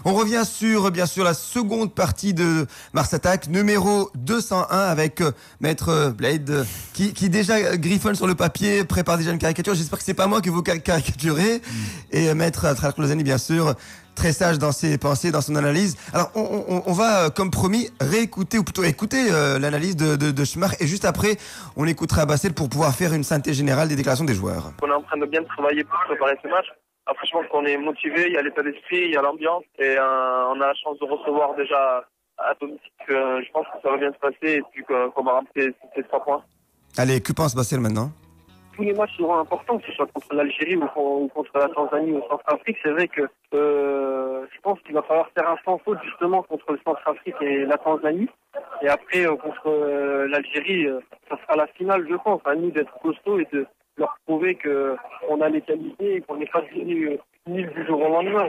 On revient sur, bien sûr, la seconde partie de Mars Attack, numéro 201, avec Maître Blade, qui déjà griffonne sur le papier, prépare déjà une caricature. J'espère que c'est pas moi que vous caricaturez. Et Maître Tralklozani, bien sûr, très sage dans ses pensées, dans son analyse. Alors, on va, comme promis, réécouter, ou plutôt écouter l'analyse de Schmar. Et juste après, on écoutera Bassel pour pouvoir faire une synthèse générale des déclarations des joueurs. On est en train de bien travailler pour préparer ce match. Après, je pense qu'on est motivé, il y a l'état d'esprit, il y a l'ambiance. Et on a la chance de recevoir déjà à domicile. Je pense que ça va bien se passer et puis qu'on va ramener ces 3 points. Allez, que pense Bassel maintenant? Tous les matchs seront importants, que ce soit contre l'Algérie ou contre la Tanzanie ou le Centrafrique. C'est vrai que je pense qu'il va falloir faire un sans faute justement contre le Centrafrique et la Tanzanie. Et après, contre l'Algérie, ça sera la finale, je pense. À nous d'être costauds et de leur prouver qu'on a les qualités et qu'on n'est pas devenu nul du jour au lendemain.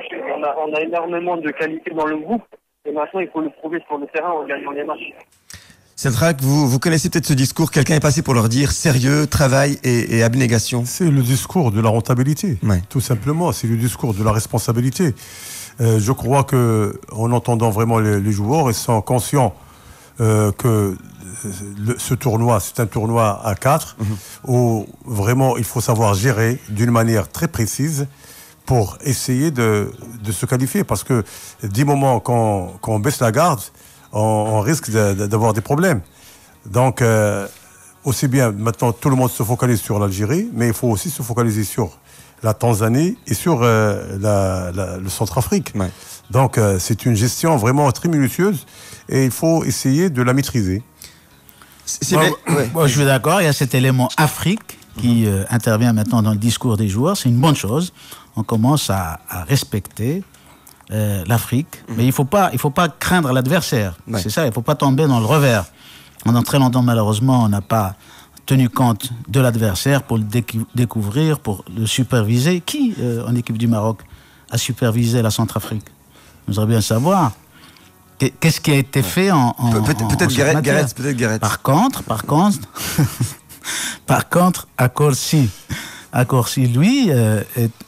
On a énormément de qualités dans le groupe. Et maintenant, il faut le prouver sur le terrain en gagnant les matchs. Cédric, vous connaissez peut-être ce discours. Quelqu'un est passé pour leur dire sérieux, travail et abnégation. C'est le discours de la rentabilité. Ouais. Tout simplement, c'est le discours de la responsabilité. Je crois que, en entendant vraiment les joueurs, ils sont conscients que ce tournoi, c'est un tournoi à 4, où vraiment il faut savoir gérer d'une manière très précise pour essayer de se qualifier. Parce que du moment qu'on baisse la garde, on risque d'avoir des problèmes. Donc, aussi bien, maintenant, tout le monde se focalise sur l'Algérie, mais il faut aussi se focaliser sur la Tanzanie et sur le Centrafrique. Ouais. Donc, c'est une gestion vraiment très minutieuse et il faut essayer de la maîtriser. Moi, je suis d'accord, il y a cet élément Afrique qui intervient maintenant dans le discours des joueurs. C'est une bonne chose. On commence à respecter l'Afrique, mais il ne faut pas craindre l'adversaire. Ouais. C'est ça, il ne faut pas tomber dans le revers. Pendant très longtemps, malheureusement, on n'a pas tenu compte de l'adversaire pour le découvrir, pour le superviser. Qui, en équipe du Maroc, a supervisé la Centrafrique? On voudrait bien savoir. Qu'est-ce qui a été fait peut-être Gareth. Par contre, Accorsi, lui,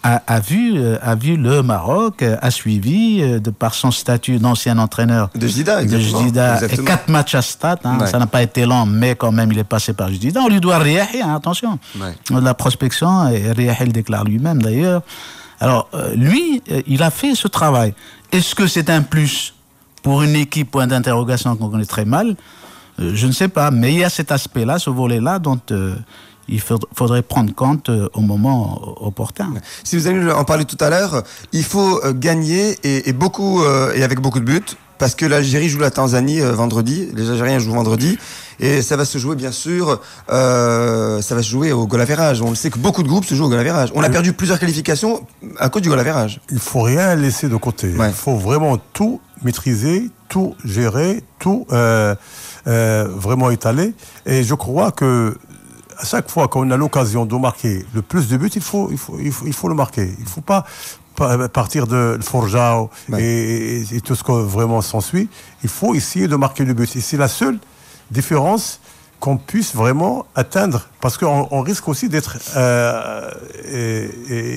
a vu le Maroc, a suivi, de par son statut d'ancien entraîneur de Jdida, et 4 matchs à Stade. Ouais. Ça n'a pas été lent, mais quand même, il est passé par Jdida. On lui doit Riahi, attention. Ouais. La prospection, et Riahi le déclare lui-même d'ailleurs. Alors, lui, il a fait ce travail. Est-ce que c'est un plus pour une équipe, point d'interrogation qu'on connaît très mal? Je ne sais pas, mais il y a cet aspect-là, ce volet-là, dont il faudrait prendre compte au moment opportun. Si vous allez en parler tout à l'heure, il faut gagner et avec beaucoup de buts, parce que l'Algérie joue la Tanzanie vendredi, les Algériens jouent vendredi, et ça va se jouer bien sûr, au goal average. On le sait que beaucoup de groupes se jouent au goal average. On a perdu plusieurs qualifications à cause du goal average. Il ne faut rien laisser de côté. Ouais. Il faut vraiment tout maîtriser, tout gérer, tout vraiment étaler. Et je crois que à chaque fois qu'on a l'occasion de marquer le plus de buts, il faut le marquer. Il ne faut pas partir de Forjao et tout ce qui vraiment s'ensuit. Il faut essayer de marquer le but. Et c'est la seule différence qu'on puisse vraiment atteindre, parce qu'on risque aussi d'être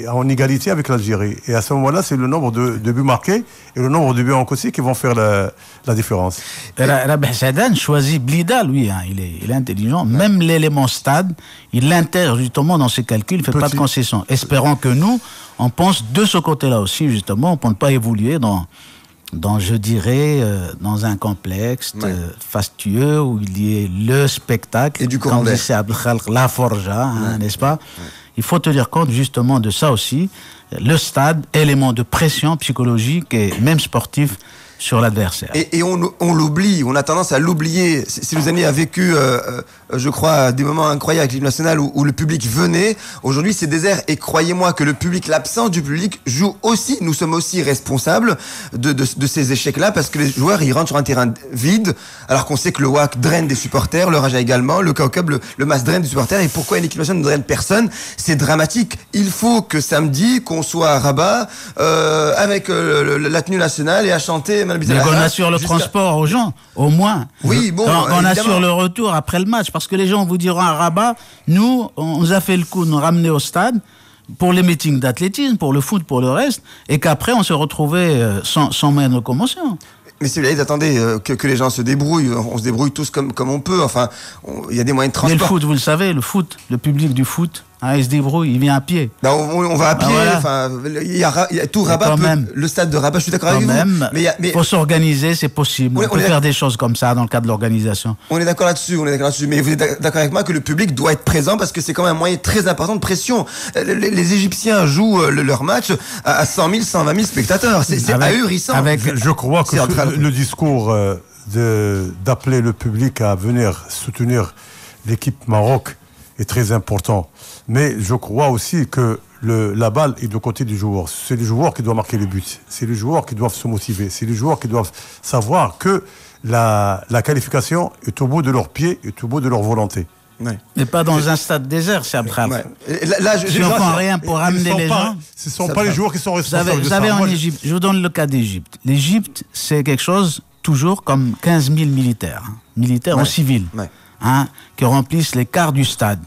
en égalité avec l'Algérie. Et à ce moment-là, c'est le nombre de buts marqués et le nombre de buts encaissés qui vont faire la différence. Rabih Sadan choisit Blida, lui, il est intelligent. Ouais. Même l'élément stade, il l'intègre justement dans ses calculs, il ne fait pas de concessions. Espérons que nous, on pense de ce côté-là aussi, justement, pour ne pas évoluer dans je dirais, dans un complexe fastueux où il y ait le spectacle. Et du Coran d'air. La forja, n'est-ce pas? Ouais. Il faut tenir compte justement de ça aussi. Le stade, élément de pression psychologique et même sportif sur l'adversaire. Et on l'oublie, on a tendance à l'oublier. Siluzani a vécu, je crois, des moments incroyables avec l'équipe nationale où le public venait. Aujourd'hui, c'est désert. Et croyez-moi que le public, l'absence du public joue aussi. Nous sommes aussi responsables de ces échecs-là, parce que les joueurs, ils rentrent sur un terrain vide, alors qu'on sait que le WAC draine des supporters, le Raja également, le Kaukab, le MAS draine des supporters. Et pourquoi une équipe nationale ne draine personne? C'est dramatique. Il faut que samedi, qu'on soit à Rabat, avec la tenue nationale et à chanter. Mais qu'on assure le transport aux gens, au moins. Oui, bon. On assure le retour après le match, parce que les gens vous diront à Rabat, nous, on nous a fait le coup de nous ramener au stade, pour les meetings d'athlétisme, pour le foot, pour le reste, et qu'après on se retrouvait sans moyen de locomotion. Mais c'est attendez, que les gens se débrouillent, on se débrouille tous comme on peut, enfin, il y a des moyens de transport. Mais le foot, vous le savez, le public du foot, il se débrouille, il vient à pied. Ben, on va à pied, enfin, il y a tout Rabat, le stade de Rabat, je suis d'accord avec vous. Mais faut s'organiser, c'est possible. On peut faire des choses comme ça dans le cadre de l'organisation. On est d'accord là-dessus, mais vous êtes d'accord avec moi que le public doit être présent parce que c'est quand même un moyen très important de pression. Les Égyptiens jouent leur match à 100 000, 120 000 spectateurs. C'est ahurissant. Je crois que le discours d'appeler le public à venir soutenir l'équipe Maroc est très important. Mais je crois aussi que la balle est du côté du joueur. C'est les joueurs qui doivent marquer les buts. C'est les joueurs qui doivent se motiver. C'est les joueurs qui doivent savoir que la qualification est au bout de leurs pieds, est au bout de leur volonté. Ouais. Mais pas dans un stade désert, c'est Abdel. Là, je ne comprends rien pour amener les gens. Ce ne sont pas les joueurs qui sont responsables. Vous savez, en Égypte, je vous donne le cas d'Égypte. L'Égypte, c'est quelque chose toujours comme 15 000 militaires en civil, qui remplissent les quarts du stade.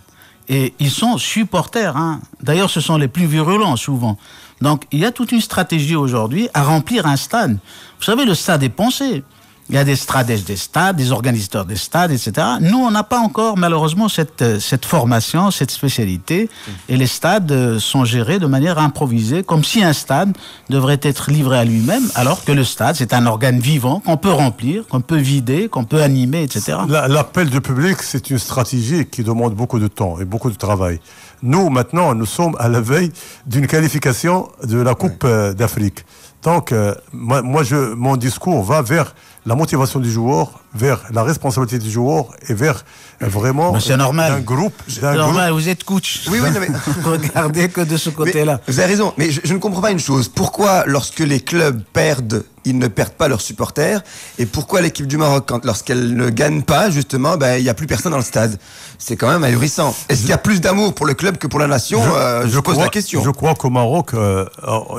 Et ils sont supporters. D'ailleurs, ce sont les plus virulents, souvent. Donc, il y a toute une stratégie aujourd'hui à remplir un stade. Vous savez, le stade est pensé. Il y a des stratèges des stades, des organisateurs des stades, etc. Nous, on n'a pas encore, malheureusement, cette formation, cette spécialité. Et les stades sont gérés de manière improvisée, comme si un stade devrait être livré à lui-même, alors que le stade, c'est un organe vivant qu'on peut remplir, qu'on peut vider, qu'on peut animer, etc. L'appel du public, c'est une stratégie qui demande beaucoup de temps et beaucoup de travail. Nous, maintenant, nous sommes à la veille d'une qualification de la Coupe d'Afrique. Donc, mon discours va vers la motivation du joueur, vers la responsabilité du joueur et vers vraiment c'est normal. Un groupe. C'est normal, vous êtes coach. Oui, non, mais... Regardez que de ce côté-là. Vous avez raison, mais je ne comprends pas une chose. Pourquoi, lorsque les clubs perdent, ils ne perdent pas leurs supporters? Et pourquoi l'équipe du Maroc, lorsqu'elle ne gagne pas, justement, il n'y a plus personne dans le stade? C'est quand même ahurissant. Est-ce qu'il y a plus d'amour pour le club que pour la nation? Je pose la question. Je crois qu'au Maroc,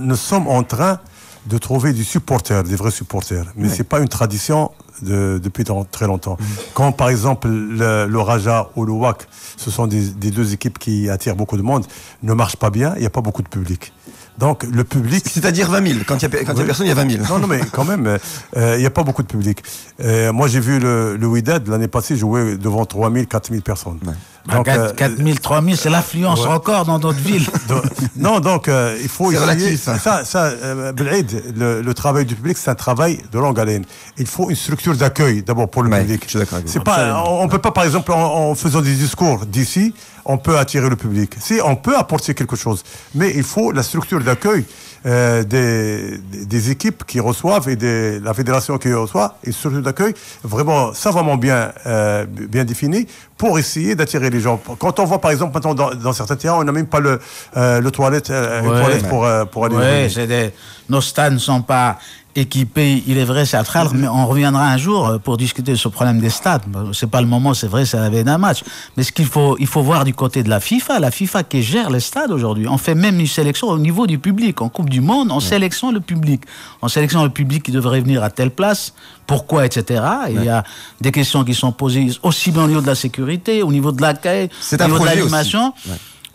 nous sommes en train de trouver des supporters, des vrais supporters. Mais c'est pas une tradition depuis très longtemps. Quand, par exemple, le Raja ou le WAC, ce sont des deux équipes qui attirent beaucoup de monde, ne marchent pas bien, il n'y a pas beaucoup de public. Donc, le public... C'est-à-dire 20 000. Quand il y a personne, il y a 20 000. Non, mais quand même, il n'y a pas beaucoup de public. Moi, j'ai vu le Wydad, l'année passée, jouer devant 3 000, 4 000 personnes. Ouais. Donc, 4 000, 3 000, c'est l'affluence record dans d'autres villes. Donc, il faut essayer... relatif. Belhaïd, le travail du public, c'est un travail de longue haleine. Il faut une structure d'accueil, d'abord, pour le public. Je suis d'accord avec vous. On ne peut pas, par exemple, en faisant des discours d'ici, on peut attirer le public. Si, on peut apporter quelque chose. Mais il faut la structure d'accueil des équipes qui reçoivent et de la fédération qui reçoit, une structure d'accueil vraiment savamment bien définie pour essayer d'attirer les gens. Quand on voit, par exemple, maintenant dans certains terrains, on n'a même pas une toilette pour aller. Oui, nos stades ne sont pas équipés, il est vrai, c'est à Tralr, mais on reviendra un jour pour discuter de ce problème des stades. C'est pas le moment, c'est vrai, c'est la veille d'un match. Mais ce qu'il faut voir du côté de la FIFA qui gère les stades aujourd'hui. On fait même une sélection au niveau du public. En Coupe du Monde, on sélectionne le public. On sélectionne le public qui devrait venir à telle place, pourquoi, etc. Et il y a des questions qui sont posées aussi bien au niveau de la sécurité, au niveau de l'accueil, au niveau de l'animation.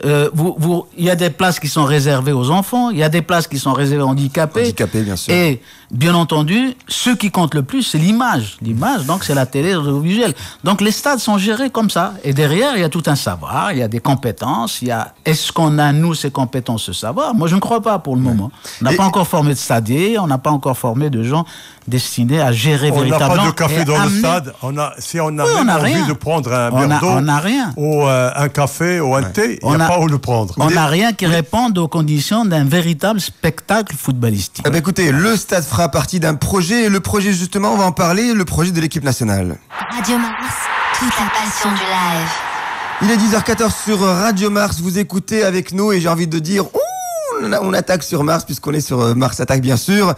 Il y a des places qui sont réservées aux enfants, il y a des places qui sont réservées aux handicapés. Bien sûr. Et bien entendu, ce qui compte le plus, c'est l'image. L'image, donc, c'est la télé, l'audiovisuel. Donc, les stades sont gérés comme ça. Et derrière, il y a tout un savoir, il y a des compétences. Est-ce qu'on a, nous, ces compétences, ce savoir? Moi, je ne crois pas pour le moment. On n'a pas encore formé de stadiers, on n'a pas encore formé de gens destinés à gérer véritablement. On n'a pas de café dans le stade. Si on a même envie de prendre un verre d'eau, on n'a rien. Ou un café ou un thé, il n'y a pas où le prendre. On n'a rien qui réponde aux conditions d'un véritable spectacle footballistique. Écoutez, le stade fera partie d'un projet, et le projet, justement, on va en parler, le projet de l'équipe nationale. Radio Mars, toute la passion du live. Il est 10h14 sur Radio Mars, vous écoutez avec nous, et j'ai envie de dire, on attaque sur Mars, puisqu'on est sur Mars Attaque, bien sûr.